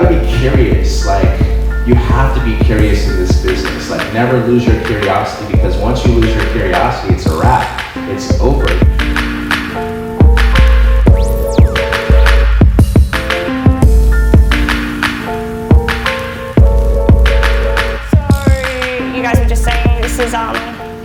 gotta be curious. Like, you have to be curious in this business. Like, never lose your curiosity, because once you lose your curiosity, it's a wrap. It's over. This is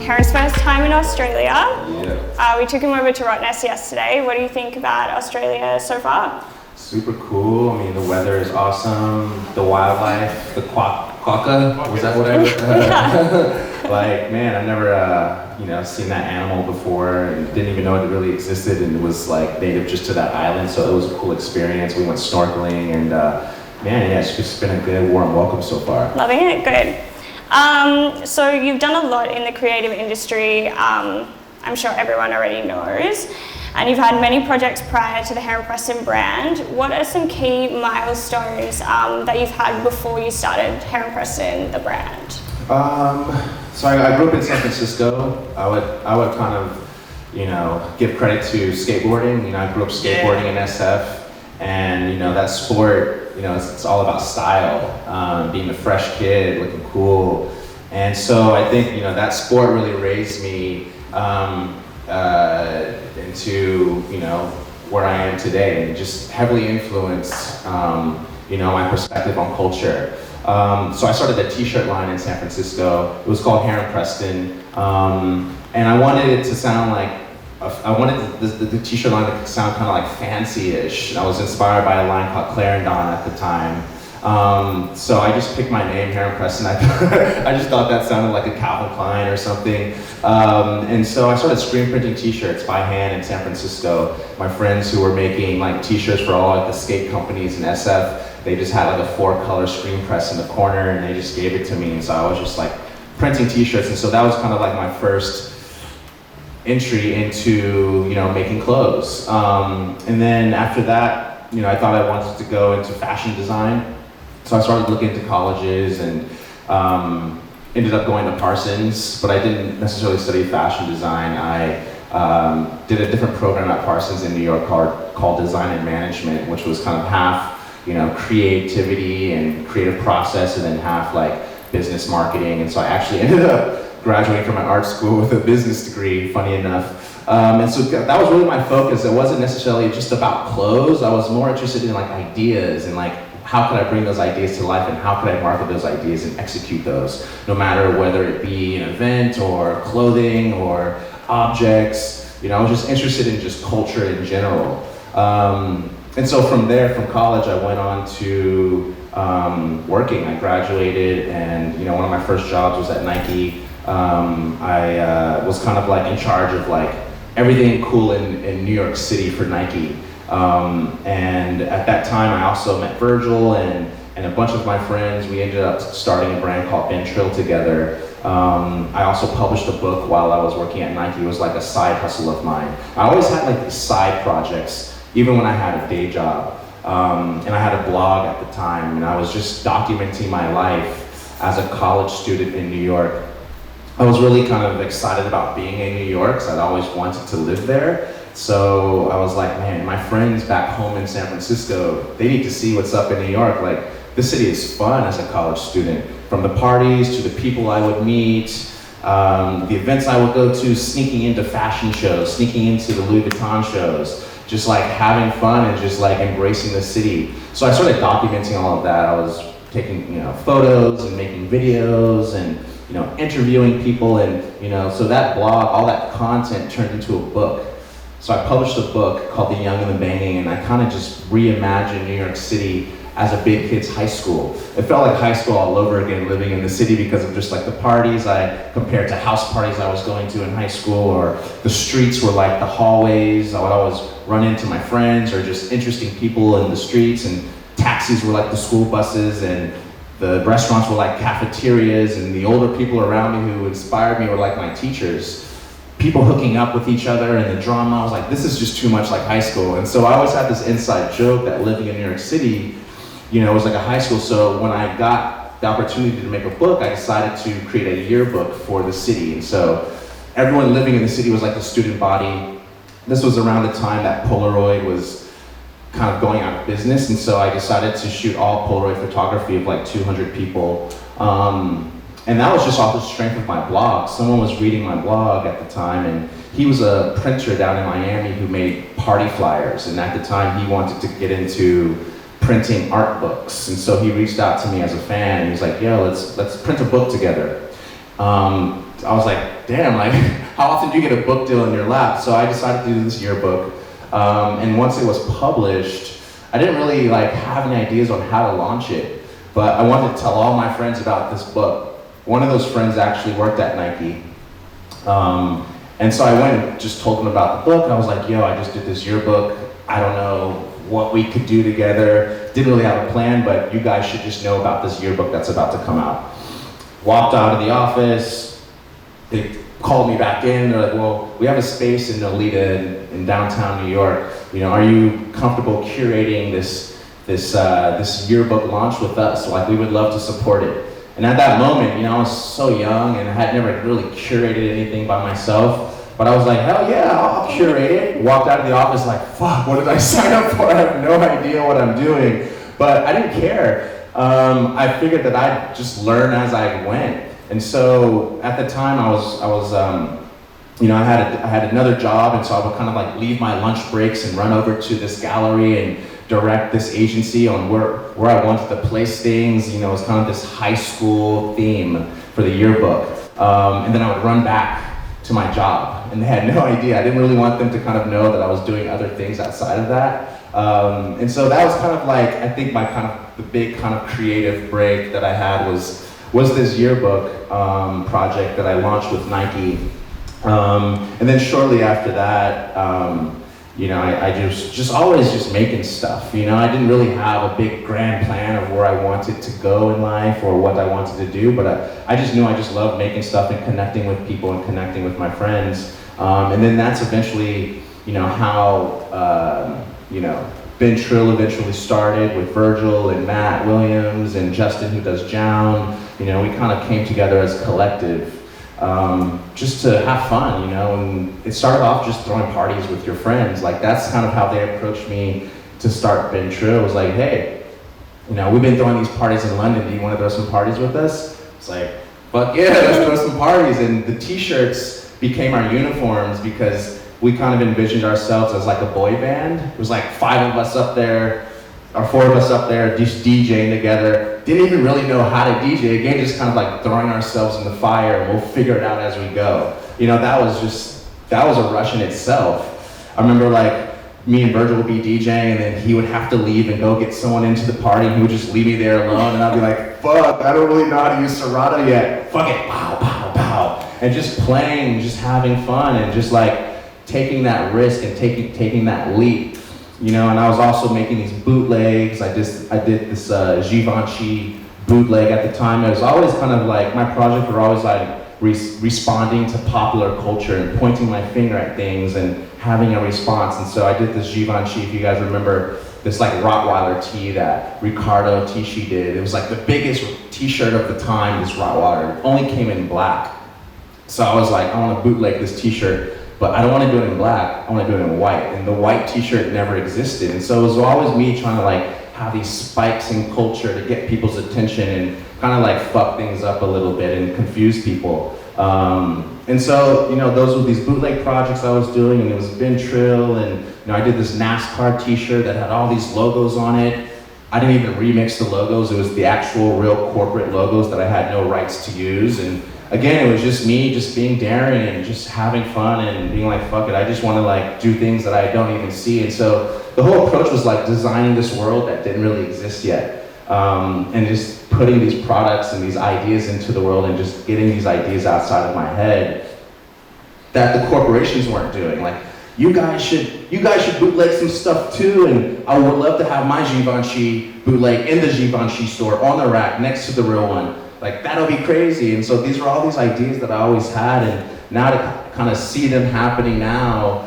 Heron's first time in Australia. Yeah. We took him over to Rottnest yesterday. What do you think about Australia so far? Super cool. I mean, the weather is awesome. The wildlife, the quokka, was that what I heard? Like, man, I've never, seen that animal before, and didn't even know it really existed, and it was like native just to that island. So it was a cool experience. We went snorkeling, and man, yeah, it's just been a good, warm welcome so far. Loving it. Good. So you've done a lot in the creative industry, I'm sure everyone already knows, and you've had many projects prior to the Heron Preston brand. What are some key milestones that you've had before you started Heron Preston, the brand? So I grew up in San Francisco. I would kind of, give credit to skateboarding. I grew up skateboarding in SF, and that sport, it's all about style, being a fresh kid, looking cool. And so I think, that sport really raised me into, where I am today, and just heavily influenced, my perspective on culture. So I started a t-shirt line in San Francisco. It was called Heron Preston. And I wanted it to sound like, I wanted the t-shirt line to sound kind of like fancy-ish. I was inspired by a line called Clarendon at the time. So I just picked my name, Heron Preston. I just thought that sounded like a Calvin Klein or something. And so I started screen printing t-shirts by hand in San Francisco. My friends who were making like t-shirts for all like the skate companies in SF, they just had like a 4-color screen press in the corner, and they just gave it to me. And so I was just like printing t-shirts. And so that was kind of like my first entry into making clothes, and then after that, I thought I wanted to go into fashion design, so I started looking into colleges, and ended up going to Parsons, but I didn't necessarily study fashion design. I did a different program at Parsons in New York called Design and Management, which was kind of half creativity and creative process, and then half like business marketing. And so I actually ended up graduating from an art school with a business degree, funny enough. And so that was really my focus. It wasn't necessarily just about clothes. I was more interested in like ideas, and like how could I bring those ideas to life, and how could I market those ideas and execute those, no matter whether it be an event or clothing or objects. I was just interested in just culture in general. And so from there, from college, I went on to working. I graduated, and one of my first jobs was at Nike. I was kind of like in charge of like everything cool in New York City for Nike. And at that time, I also met Virgil and a bunch of my friends. We ended up starting a brand called Ben Trill together. I also published a book while I was working at Nike. It was like a side hustle of mine. I always had like these side projects, even when I had a day job. And I had a blog at the time, and I was just documenting my life as a college student in New York. I was really kind of excited about being in New York, because I'd always wanted to live there. So I was like, man, my friends back home in San Francisco, they need to see what's up in New York. Like, this city is fun as a college student. From the parties to the people I would meet, the events I would go to, sneaking into fashion shows, sneaking into the Louis Vuitton shows, just like having fun and just like embracing the city. So I started documenting all of that. I was taking photos and making videos and interviewing people, and so that blog, all that content turned into a book. So I published a book called The Young and the Banging, and I kind of just reimagined New York City as a big kid's high school. It felt like high school all over again, living in the city, because of just like the parties I compared to house parties I was going to in high school, or the streets were like the hallways. I would always run into my friends or just interesting people in the streets, and taxis were like the school buses, and the restaurants were like cafeterias, and the older people around me who inspired me were like my teachers. People hooking up with each other and the drama. I was like, this is just too much like high school. And so I always had this inside joke that living in New York City, was like a high school. So when I got the opportunity to make a book, I decided to create a yearbook for the city. And so everyone living in the city was like the student body. This was around the time that Polaroid was kind of going out of business, and so I decided to shoot all Polaroid photography of like 200 people. And that was just off the strength of my blog. Someone was reading my blog at the time, and he was a printer down in Miami who made party flyers, and at the time he wanted to get into printing art books, and so he reached out to me as a fan, and he was like, yo, let's print a book together. I was like, damn, like, how often do you get a book deal in your lap? So I decided to do this yearbook, and once it was published, I didn't really like have any ideas on how to launch it, but I wanted to tell all my friends about this book. One of those friends actually worked at Nike, and so I went and just told them about the book, and I was like, yo, I just did this yearbook, I don't know what we could do together, didn't really have a plan, but you guys should just know about this yearbook that's about to come out. Walked out of the office, they called me back in, they're like, well, we have a space in Nolita in downtown New York, you know, are you comfortable curating this yearbook launch with us? Like, we would love to support it. And at that moment, you know, I was so young and I had never really curated anything by myself, but I was like, hell yeah, I'll curate it. Walked out of the office like, fuck, what did I sign up for? I have no idea what I'm doing, but I didn't care. I figured that I'd just learn as I went. And so at the time I was you know, I had another job, and so I would kind of like leave my lunch breaks and run over to this gallery and direct this agency on where I wanted to place things. You know, it was kind of this high school theme for the yearbook. And then I would run back to my job, and they had no idea. I didn't really want them to kind of know that I was doing other things outside of that. And so that was kind of like, I think the big kind of creative break that I had was this yearbook project that I launched with Nike. And then shortly after that, you know, I just always just making stuff. You know, I didn't really have a big grand plan of where I wanted to go in life or what I wanted to do, but I just knew I just loved making stuff and connecting with people and connecting with my friends. And then that's eventually, you know, how, you know, Ben Trill eventually started with Virgil and Matt Williams and Justin, who does Jown. You know, we kind of came together as a collective. Just to have fun, you know, and it started off just throwing parties with your friends. Like, that's kind of how they approached me to start Ben Trill. It was like, hey, you know, we've been throwing these parties in London, do you want to throw some parties with us? It's like, fuck yeah, let's throw some parties. And the t-shirts became our uniforms because we kind of envisioned ourselves as like a boy band. It was like 5 of us up there, or 4 of us up there just DJing together. Didn't even really know how to DJ. Again, just kind of like throwing ourselves in the fire, and we'll figure it out as we go. You know, that was a rush in itself. I remember like me and Virgil would be DJing, and then he would have to leave and go get someone into the party, and he would just leave me there alone, and I'd be like, fuck, I don't really know how to use Serato yet. Fuck it, pow, pow, pow. And just playing, just having fun, and just like taking that risk and taking that leap. You know, and I was also making these bootlegs. I did this Givenchy bootleg at the time. It was always kind of like, my projects were always like responding to popular culture and pointing my finger at things and having a response. And so I did this Givenchy, if you guys remember, this like Rottweiler tee that Ricardo Tisci did. It was like the biggest t-shirt of the time, this Rottweiler. It only came in black. So I was like, I want to bootleg this t-shirt. But I don't want to do it in black, I want to do it in white. And the white t-shirt never existed. And so it was always me trying to like have these spikes in culture to get people's attention and kind of like fuck things up a little bit and confuse people. And so, you know, those were these bootleg projects I was doing, and it was Ben Trill, and you know, I did this NASCAR t-shirt that had all these logos on it. I didn't even remix the logos, it was the actual real corporate logos that I had no rights to use. And again, it was just me just being daring and just having fun and being like, fuck it, I just want to like do things that I don't even see. And so the whole approach was like designing this world that didn't really exist yet. And just putting these products and these ideas into the world and just getting these ideas outside of my head that the corporations weren't doing. Like, you guys should bootleg some stuff too, and I would love to have my Givenchy bootleg in the Givenchy store on the rack next to the real one. Like, that'll be crazy. And so these were all these ideas that I always had, and now to kind of see them happening now,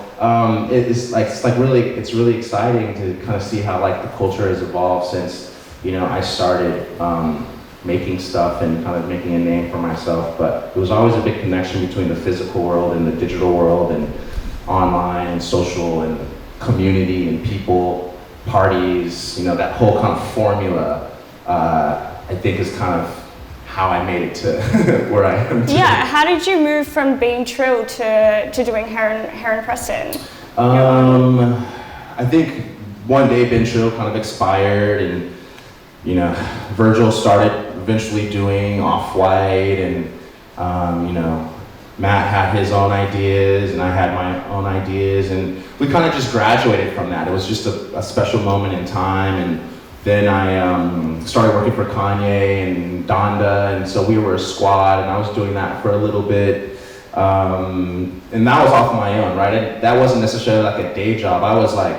it's really exciting to kind of see how like the culture has evolved since, you know, I started making stuff and kind of making a name for myself. But there was always a big connection between the physical world and the digital world and online and social and community and people. parties, that whole kind of formula, I think is kind of how I made it to where I am today. Yeah, how did you move from being Trill to doing Heron Preston? I think one day Ben Trill kind of expired, and Virgil started eventually doing Off-White, and Matt had his own ideas, and I had my own ideas, and we kind of just graduated from that. It was just a special moment in time, and then I started working for Kanye and Donda, and so we were a squad, and I was doing that for a little bit, and that was off my own, right? That wasn't necessarily like a day job. I was like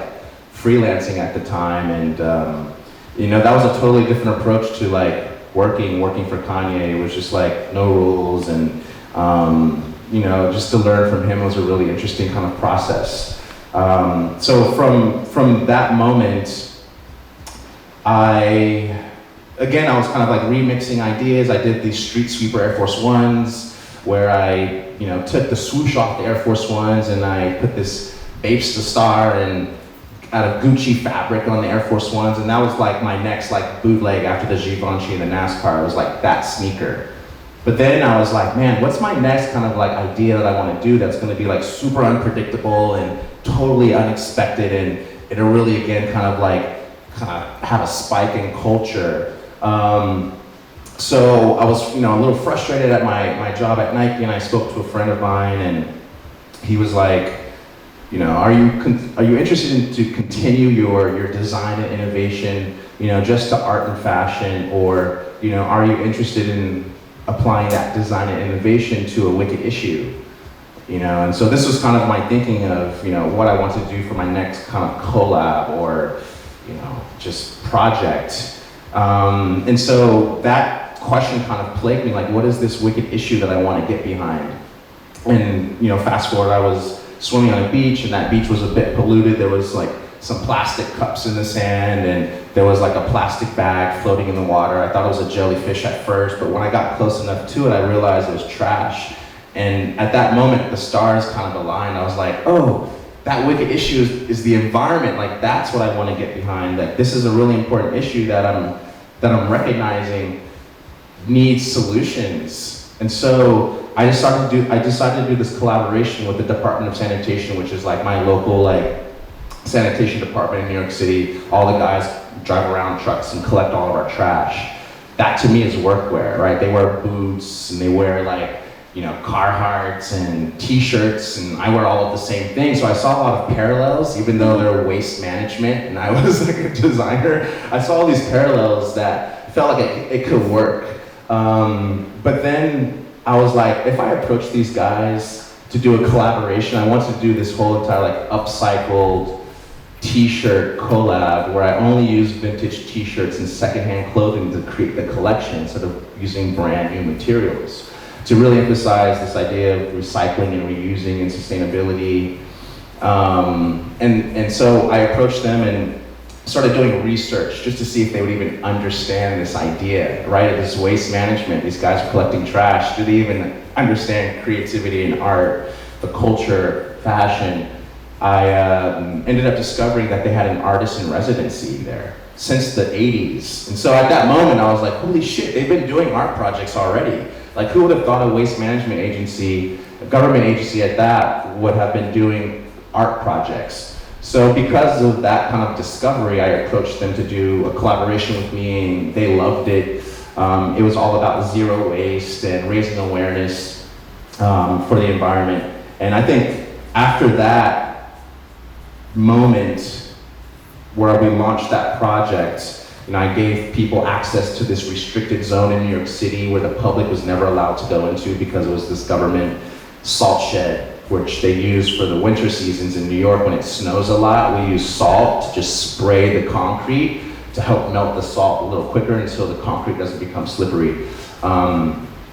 freelancing at the time, and that was a totally different approach to like working for Kanye. It was just like no rules, and just to learn from him was a really interesting kind of process. So from that moment, I was kind of like remixing ideas. I did these Street Sweeper Air Force Ones where I, took the swoosh off the Air Force Ones and I put this Bapes the Star and out of Gucci fabric on the Air Force Ones, and that was like my next like bootleg after the Givenchy and the NASCAR. It was like that sneaker. But then I was like, man, what's my next kind of like idea that I want to do that's going to be like super unpredictable and totally unexpected, and it'll really again kind of have a spike in culture. So I was, a little frustrated at my job at Nike, and I spoke to a friend of mine, and he was like, are you interested to continue your design and innovation, just to art and fashion, or are you interested in applying that design and innovation to a wicked issue? And so this was kind of my thinking of, what I want to do for my next kind of collab or, just project. And so that question kind of plagued me, like, what is this wicked issue that I want to get behind? And, fast forward, I was swimming on a beach, and that beach was a bit polluted. There was like some plastic cups in the sand, and there was like a plastic bag floating in the water. I thought it was a jellyfish at first, but when I got close enough to it, I realized it was trash. And at that moment, the stars kind of aligned. I was like, oh, that wicked issue is the environment. Like, that's what I want to get behind. Like, this is a really important issue that I'm recognizing needs solutions. And so I decided to do this collaboration with the Department of Sanitation, which is like my local like sanitation department in New York City. All the guys drive around trucks and collect all of our trash. That to me is workwear, right? They wear boots and they wear like, Carhartts and t-shirts, and I wear all of the same things. So I saw a lot of parallels, even though they're waste management and I was like a designer. I saw all these parallels that felt like it could work. But then I was like, if I approach these guys to do a collaboration, I want to do this whole entire like upcycled t-shirt collab where I only use vintage t-shirts and secondhand clothing to create the collection instead of using brand new materials, to really emphasize this idea of recycling and reusing and sustainability. And so I approached them and started doing research just to see if they would even understand this idea, right? This waste management, these guys are collecting trash. Do they even understand creativity and art, the culture, fashion? I ended up discovering that they had an artist in residency there since the 80s. And so at that moment, I was like, holy shit, they've been doing art projects already. Like, who would have thought a waste management agency, a government agency at that, would have been doing art projects? So because of that kind of discovery, I approached them to do a collaboration with me, and they loved it. It was all about zero waste and raising awareness for the environment. And I think after that moment where we launched that project, I gave people access to this restricted zone in New York City where the public was never allowed to go into because it was this government salt shed, which they use for the winter seasons in New York. When it snows a lot, we use salt to just spray the concrete to help melt the salt a little quicker until the concrete doesn't become slippery.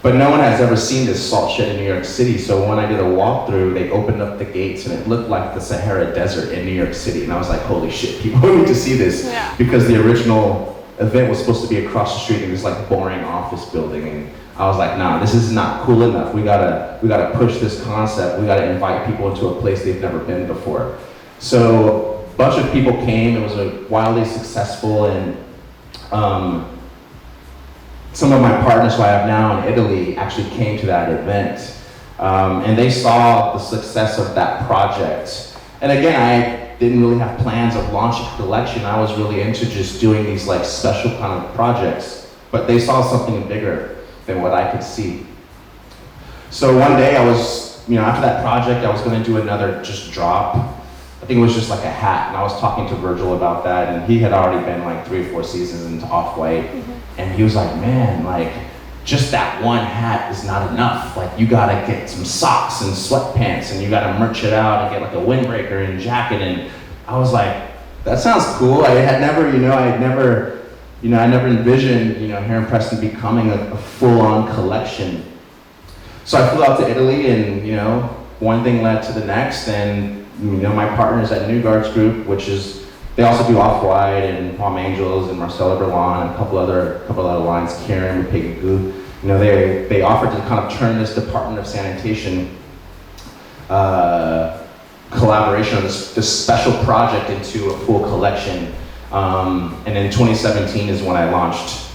But no one has ever seen this salt shed in New York City, so when I did a walkthrough, they opened up the gates and it looked like the Sahara Desert in New York City. And I was like, holy shit, people need to see this. Yeah. Because the original event was supposed to be across the street in this like boring office building. And I was like, nah, this is not cool enough. We gotta push this concept. We gotta invite people into a place they've never been before. So bunch of people came. It was wildly successful, and some of my partners who I have now in Italy actually came to that event. And they saw the success of that project. And again, I didn't really have plans of launching a collection. I was really into just doing these like special kind of projects. But they saw something bigger than what I could see. So one day I was, after that project, I was gonna do another just drop. I think it was just like a hat, and I was talking to Virgil about that, and he had already been like 3 or 4 seasons into Off-White. And he was like, man, like, just that one hat is not enough. Like, you gotta get some socks and sweatpants, and you gotta merch it out and get like a windbreaker and jacket. And I was like, that sounds cool. I had never, I never envisioned, Heron Preston becoming a full-on collection. So I flew out to Italy, and one thing led to the next, and my partners at New Guards Group, which is, they also do Off-White and Palm Angels and Marcella Berlin and a couple other lines, Karen, Pegagoo. They offered to kind of turn this Department of Sanitation collaboration on this special project into a full collection. And in 2017 is when I launched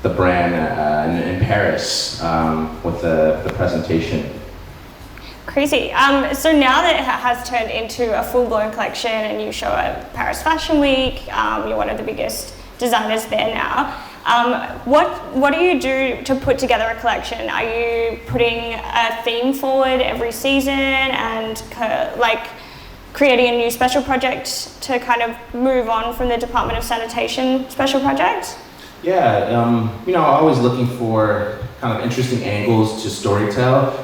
the brand in Paris with the presentation. Crazy. So now that it has turned into a full-blown collection and you show at Paris Fashion Week, you're one of the biggest designers there now. What do you do to put together a collection? Are you putting a theme forward every season and creating a new special project to kind of move on from the Department of Sanitation special project? Yeah, I'm always looking for kind of interesting angles to storytell.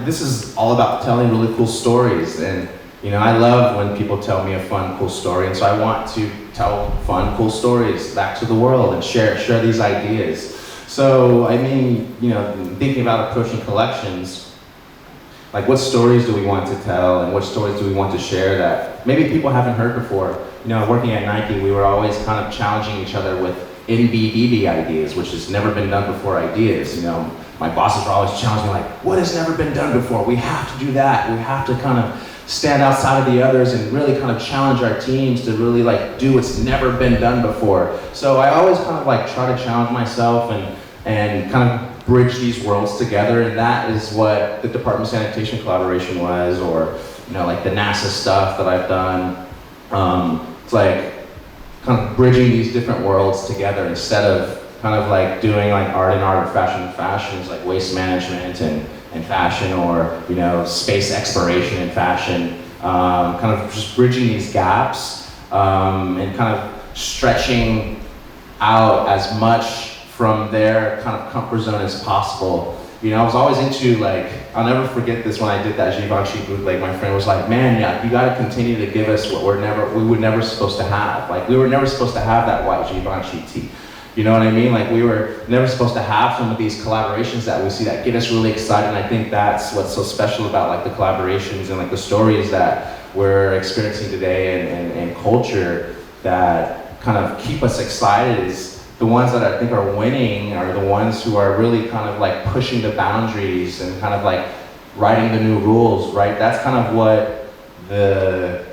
This is all about telling really cool stories, and I love when people tell me a fun, cool story, and so I want to tell fun, cool stories back to the world and share these ideas. So, thinking about approaching collections, like what stories do we want to tell, and what stories do we want to share that maybe people haven't heard before? Working at Nike, we were always kind of challenging each other with NBDB ideas, which has never been done before ideas. My bosses are always challenging me, like, what has never been done before? We have to do that. We have to kind of stand outside of the others and really kind of challenge our teams to really do what's never been done before. So I always kind of try to challenge myself and kind of bridge these worlds together, and that is what the Department of Sanitation collaboration was, or the NASA stuff that I've done. It's like kind of bridging these different worlds together instead of kind of doing art and art or fashion and fashions, like waste management and fashion, or space exploration and fashion. Kind of just bridging these gaps and kind of stretching out as much from their kind of comfort zone as possible. I was always into I'll never forget this when I did that Givenchy bootleg. My friend was like, man, yeah, you gotta continue to give us what we were never supposed to have. We were never supposed to have that white Givenchy tee. You know what I mean? We were never supposed to have some of these collaborations that we see that get us really excited, and I think that's what's so special about the collaborations and the stories that we're experiencing today and culture that kind of keep us excited. Is the ones that I think are winning are the ones who are really kind of pushing the boundaries and kind of writing the new rules, right? That's kind of what the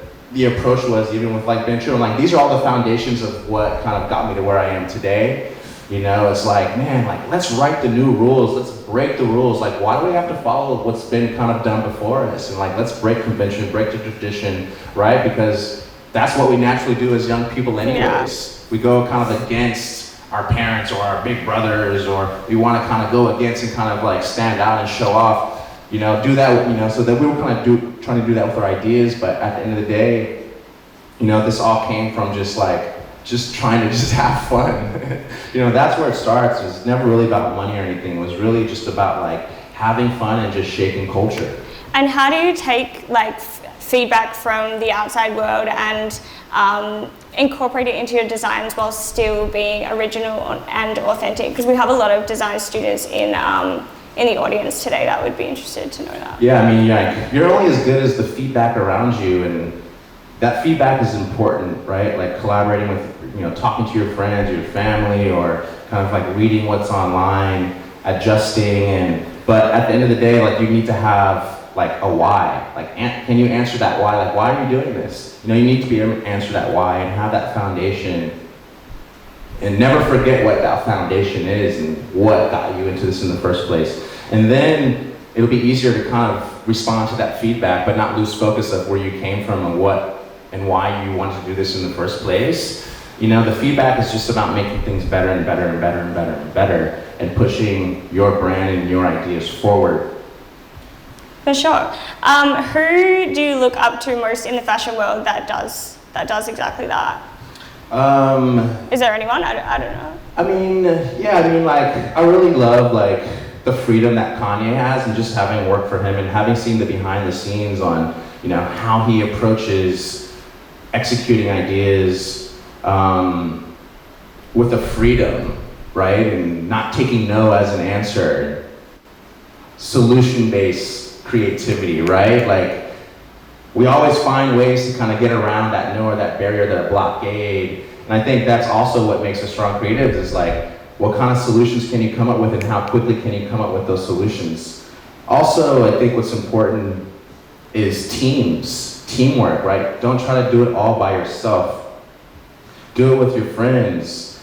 approach was, even with Ben Children. These are all the foundations of what kind of got me to where I am today. It's man, let's write the new rules, let's break the rules. Why do we have to follow what's been kind of done before us? And let's break convention, break the tradition, right? Because that's what we naturally do as young people anyways. Yeah. We go kind of against our parents or our big brothers, or we want to kind of go against and kind of stand out and show off, do that, so that we were kind of trying to do that with our ideas. But at the end of the day, this all came from just trying to just have fun. That's where it starts. It's never really about money or anything. It was really just about having fun and just shaping culture. And how do you take feedback from the outside world and incorporate it into your designs while still being original and authentic? Because we have a lot of design students in the audience today that would be interested to know that. Yeah, you're only as good as the feedback around you, and that feedback is important, right? Collaborating with, talking to your friends, your family, or kind of reading what's online, adjusting, but at the end of the day, you need to have like a why. Like, can you answer that why? Like, why are you doing this? You know, you need to be able to answer that why and have that foundation, and never forget what that foundation is and what got you into this in the first place. And then it'll be easier to kind of respond to that feedback, but not lose focus of where you came from and what and why you wanted to do this in the first place. You know, the feedback is just about making things better and better and better and better and better, and pushing your brand and your ideas forward. For sure. Who do you look up to most in the fashion world that does exactly that? Is there anyone? I don't know. I mean, yeah, I mean, like, I really love, like, the freedom that Kanye has, and just having worked for him and having seen the behind the scenes on, you know, how he approaches executing ideas with a freedom, right? And not taking no as an answer. Solution-based creativity, right? Like, we always find ways to kind of get around that no or that barrier, that blockade. And I think that's also what makes us strong creatives, is like, what kind of solutions can you come up with, and how quickly can you come up with those solutions? Also, I think what's important is teamwork, right? Don't try to do it all by yourself. Do it with your friends,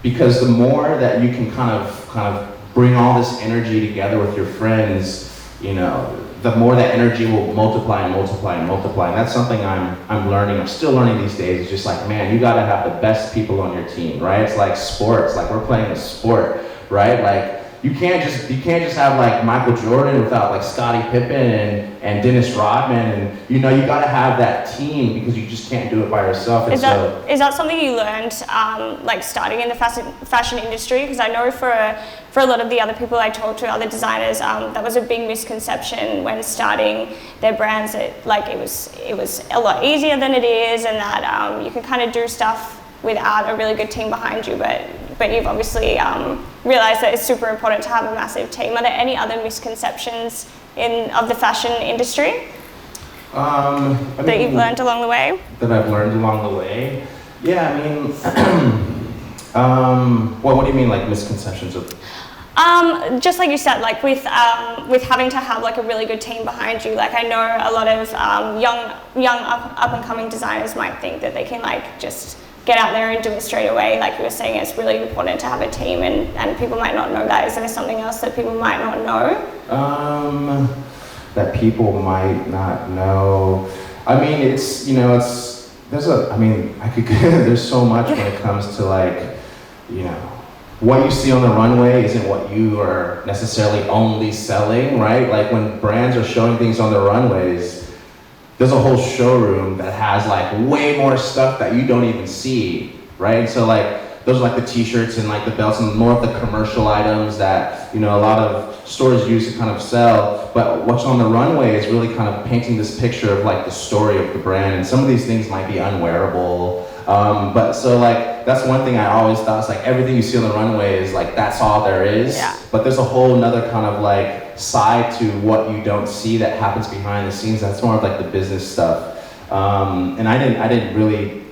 because the more that you can kind of bring all this energy together with your friends, you know, the more that energy will multiply and multiply and multiply. And that's something I'm learning. I'm still learning these days. It's just like, man, you gotta have the best people on your team, right? It's like sports. Like, we're playing a sport, right? Like, you can't just have like Michael Jordan without like Scottie Pippen and Dennis Rodman, and you know, you gotta have that team, because you just can't do it by yourself. And is that something you learned like starting in the fashion industry? Because I know for a lot of the other people I talked to, other designers, that was a big misconception when starting their brands, that like it was a lot easier than it is, and that you can kind of do stuff without a really good team behind you, but you've obviously realized that it's super important to have a massive team. Are there any other misconceptions of the fashion industry that you've learned along the way? That I've learned along the way? Yeah, I mean, well, what do you mean, like misconceptions of? Just like you said, like with having to have like a really good team behind you. Like, I know a lot of young up and coming designers might think that they can like just get out there and do it straight away. Like you were saying, it's really important to have a team, and people might not know that. Is there something else that people might not know? That people might not know. I mean, it's, you know, there's so much when it comes to like, you know, what you see on the runway isn't what you are necessarily only selling, right? Like, when brands are showing things on the runways, there's a whole showroom that has like way more stuff that you don't even see, right? So like, those are like the t-shirts and like the belts and more of the commercial items that, you know, a lot of stores use to kind of sell. But what's on the runway is really kind of painting this picture of like the story of the brand. And some of these things might be unwearable. But so like, that's one thing I always thought, is like, everything you see on the runway is like, that's all there is. Yeah. But there's a whole nother kind of like side to what you don't see that happens behind the scenes. That's more of like the business stuff. And I didn't really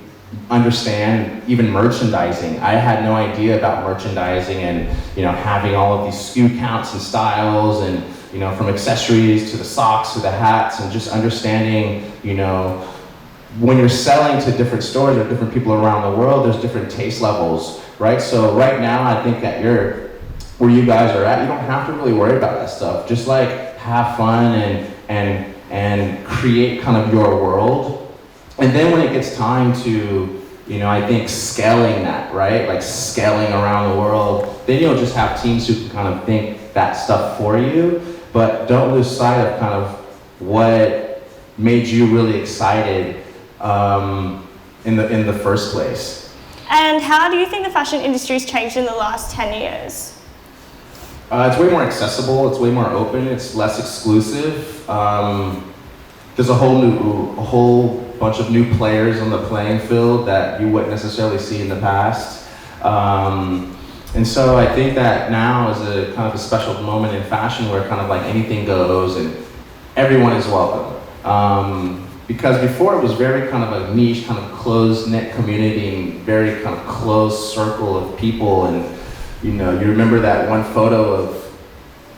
understand even merchandising. I had no idea about merchandising and, you know, having all of these SKU counts and styles, and, you know, from accessories to the socks to the hats, and just understanding, you know, when you're selling to different stores or different people around the world, there's different taste levels, right? So right now, I think that where you guys are at, you don't have to really worry about that stuff. Just like have fun and create kind of your world. And then when it gets time to, you know, I think scaling that, right? Like scaling around the world, then you'll just have teams who can kind of think that stuff for you. But don't lose sight of kind of what made you really excited in the first place. And how do you think the fashion industry's changed in the last 10 years? It's way more accessible, it's way more open, it's less exclusive. There's a whole bunch of new players on the playing field that you wouldn't necessarily see in the past. And so I think that now is a kind of a special moment in fashion where kind of like anything goes and everyone is welcome. Because before it was very kind of a niche, kind of closed-knit community and very kind of closed circle of people. And you know, you remember that one photo of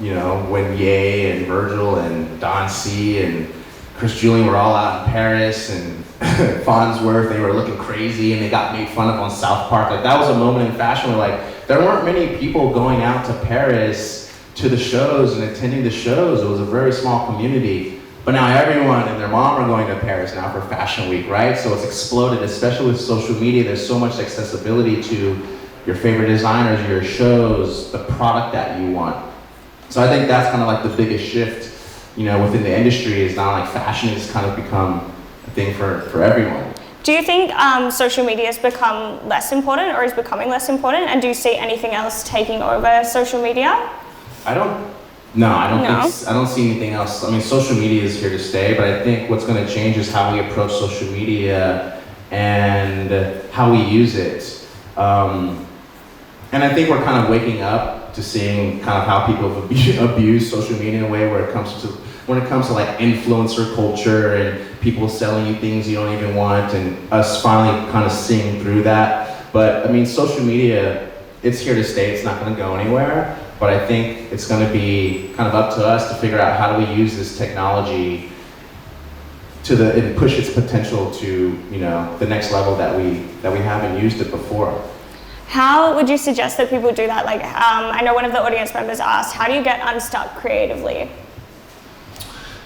when Ye and Virgil and Don C and Chris Julian were all out in Paris, and Farnsworth, they were looking crazy and they got made fun of on South Park. Like, that was a moment in fashion where, like, there weren't many people going out to Paris to the shows and attending the shows. It was a very small community. But now everyone and their mom are going to Paris now for Fashion Week, right? So it's exploded, especially with social media. There's so much accessibility to your favorite designers, your shows, the product that you want. So I think that's kind of like the biggest shift, within the industry, is now like fashion has kind of become a thing for everyone. Do you think social media has become less important or is becoming less important? And do you see anything else taking over social media? I don't see anything else. I mean, social media is here to stay, but I think what's going to change is how we approach social media and how we use it. And I think we're kind of waking up to seeing kind of how people have abused social media in a way when it comes to like influencer culture and people selling you things you don't even want, and us finally kind of seeing through that. But I mean, social media, it's here to stay. It's not going to go anywhere. But I think it's going to be kind of up to us to figure out how do we use this technology and push its potential to the next level that we haven't used it before. How would you suggest that people do that? Like, I know one of the audience members asked, how do you get unstuck creatively?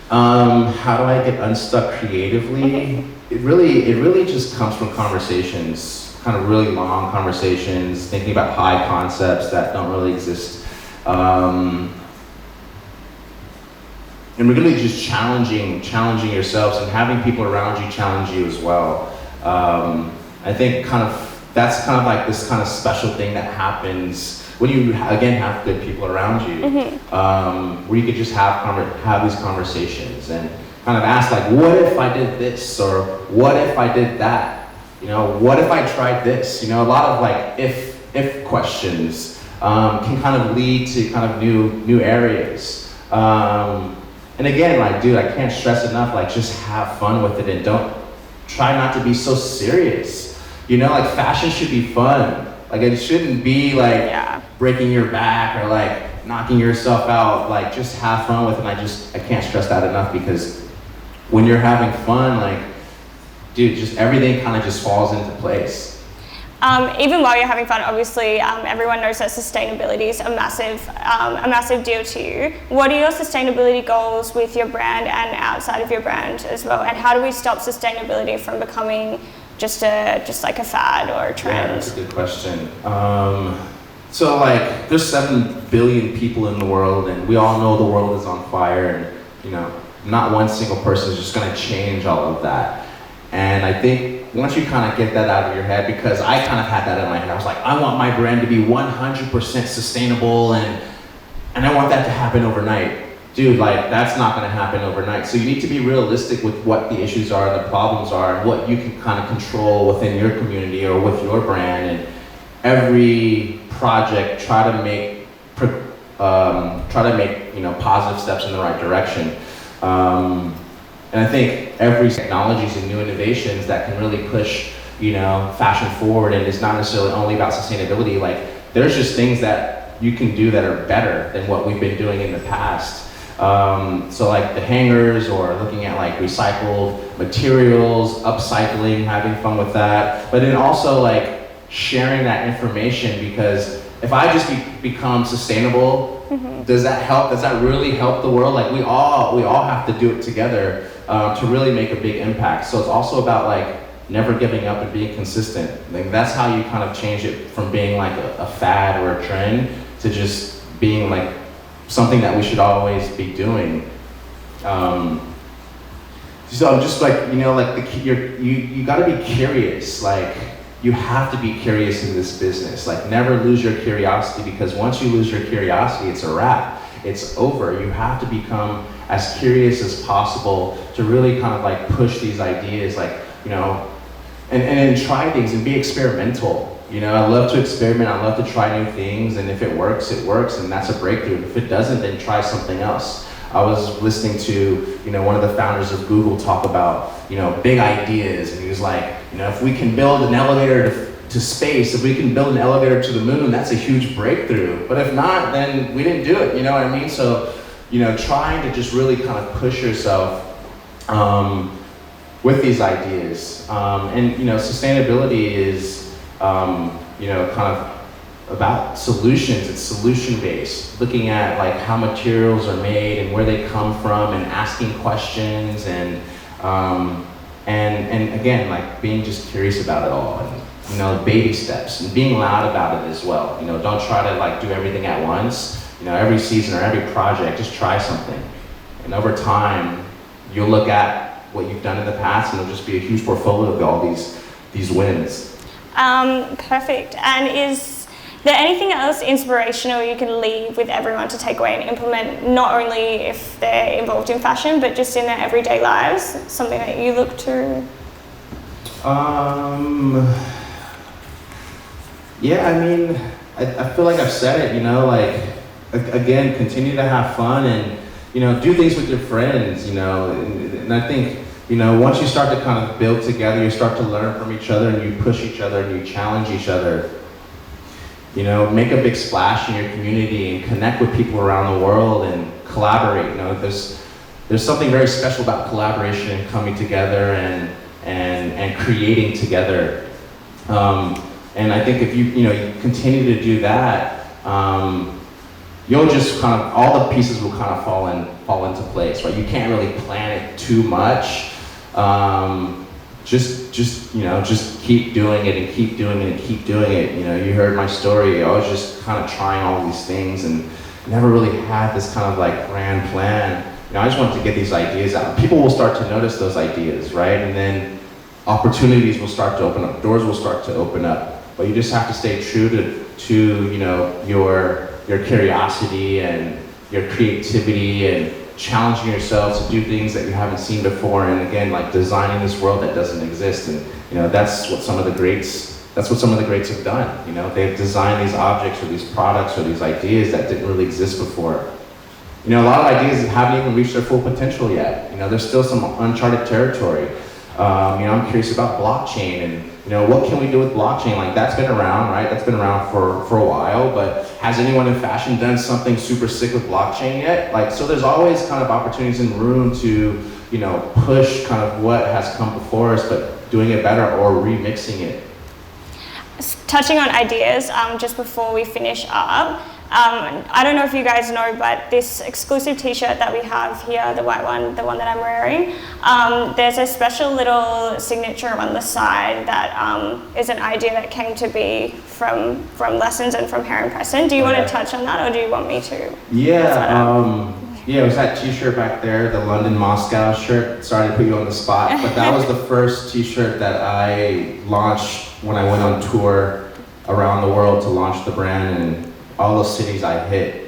How do I get unstuck creatively? It really just comes from conversations, kind of really long conversations, thinking about high concepts that don't really exist. And really just challenging yourselves and having people around you challenge you as well. I think that's kind of like this kind of special thing that happens when you again have good people around you, where you could just have these conversations and kind of ask, like, what if I did this, or what if I did that? What if I tried this? A lot of like if questions can kind of lead to kind of new areas. And again, like, dude, I can't stress enough, like, just have fun with it and don't try not to be so serious. Like, fashion should be fun. Like, it shouldn't be like breaking your back or like knocking yourself out. Like, just have fun with it. And I can't stress that enough, because when you're having fun, like, dude, just everything kind of just falls into place. Even while you're having fun, obviously, everyone knows that sustainability is a massive deal to you. What are your sustainability goals with your brand and outside of your brand as well? And how do we stop sustainability from becoming just like a fad or a trend? Yeah, that's a good question. So like, there's 7 billion people in the world, and we all know the world is on fire, and not one single person is just going to change all of that. And I think once you kind of get that out of your head, because I kind of had that in my head, I was like, I want my brand to be 100% sustainable, and I want that to happen overnight. Dude, like, that's not going to happen overnight. So you need to be realistic with what the issues are, the problems are, and what you can kind of control within your community or with your brand. And every project, try to make positive steps in the right direction. And I think every technologies and new innovations that can really push, fashion forward, and it's not necessarily only about sustainability. Like, there's just things that you can do that are better than what we've been doing in the past. So like the hangers, or looking at like recycled materials, upcycling, having fun with that. But then also like sharing that information, because if I just become sustainable, does that help? Does that really help the world? Like, we all have to do it together to really make a big impact. So it's also about like never giving up and being consistent. Like, that's how you kind of change it from being like a fad or a trend to just being like something that we should always be doing. So I'm just like, you got to be curious. Like, you have to be curious in this business. Like, never lose your curiosity, because once you lose your curiosity, it's a wrap. It's over. You have to become as curious as possible to really kind of like push these ideas, like, and try things and be experimental. I love to experiment. I love to try new things, and if it works, and that's a breakthrough. If it doesn't, then try something else. I was listening to, one of the founders of Google talk about, big ideas, and he was like, if we can build an elevator to space. If we can build an elevator to the moon, that's a huge breakthrough. But if not, then we didn't do it, you know what I mean? So, you know, trying to just really kind of push yourself with these ideas. And, you know, sustainability is, you know, kind of about solutions. It's solution-based, looking at like how materials are made and where they come from, and asking questions, and again, like being just curious about it all, and, you know, baby steps, and being loud about it as well. You know, don't try to like do everything at once. You know, every season or every project, just try something, and over time, you'll look at what you've done in the past, and it'll just be a huge portfolio of all these wins. Perfect. And is there anything else inspirational you can leave with everyone to take away and implement, not only if they're involved in fashion, but just in their everyday lives? Something that you look to? Yeah, I mean, I feel like I've said it, you know, like, again, continue to have fun, and, you know, do things with your friends, you know, and I think, you know, once you start to kind of build together, you start to learn from each other, and you push each other, and you challenge each other. You know, make a big splash in your community, and connect with people around the world, and collaborate. You know, there's something very special about collaboration and coming together and creating together. And I think if you continue to do that, you'll just kind of, all the pieces will kind of fall into place, right? You can't really plan it too much. Just keep doing it, and keep doing it, and keep doing it. You know, you heard my story. I was just kind of trying all these things, and never really had this kind of like grand plan. You know, I just wanted to get these ideas out. People will start to notice those ideas, right? And then opportunities will start to open up. Doors will start to open up. But you just have to stay true to you know, your curiosity and your creativity, and challenging yourself to do things that you haven't seen before, and again, like designing this world that doesn't exist. And you know, that's what some of the greats have done. You know, they've designed these objects or these products or these ideas that didn't really exist before. You know, a lot of ideas haven't even reached their full potential yet. You know, there's still some uncharted territory. You know, I'm curious about blockchain, and you know, what can we do with blockchain? Like, that's been around, right? That's been around for a while, but has anyone in fashion done something super sick with blockchain yet? Like, so there's always kind of opportunities and room to, you know, push kind of what has come before us, but doing it better or remixing it. Touching on ideas, just before we finish up, I don't know if you guys know, but this exclusive t-shirt that we have here, the white one, the one that I'm wearing, there's a special little signature on the side that is an idea that came to be from lessons and from Heron Preston. Do you want to touch on that, or do you want me to? Yeah, yeah, it was that t-shirt back there, the London Moscow shirt. Sorry to put you on the spot, but that was the first t-shirt that I launched when I went on tour around the world to launch the brand, and all the cities I hit.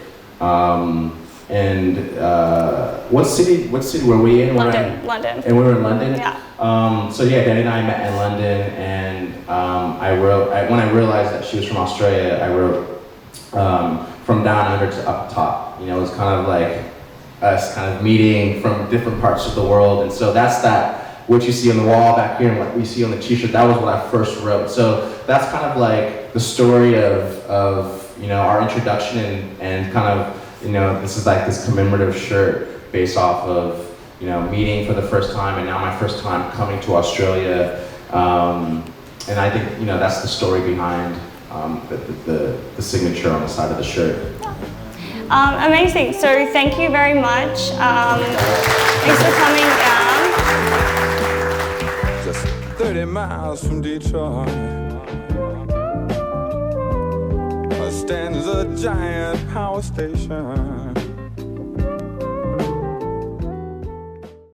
What city were we in? London. And we were in London? Yeah. So yeah, Danny and I met in London, and when I realized that she was from Australia, I wrote from down under to up top. You know, it was kind of like us kind of meeting from different parts of the world, and so that's what you see on the wall back here and what we see on the t-shirt. That was what I first wrote. So that's kind of like the story of you know, our introduction, and kind of, you know, this is like this commemorative shirt based off of, you know, meeting for the first time, and now my first time coming to Australia. And I think, you know, that's the story behind the signature on the side of the shirt. Amazing. So thank you very much. Thanks for coming down. Just 30 miles from Detroit stands a giant power station.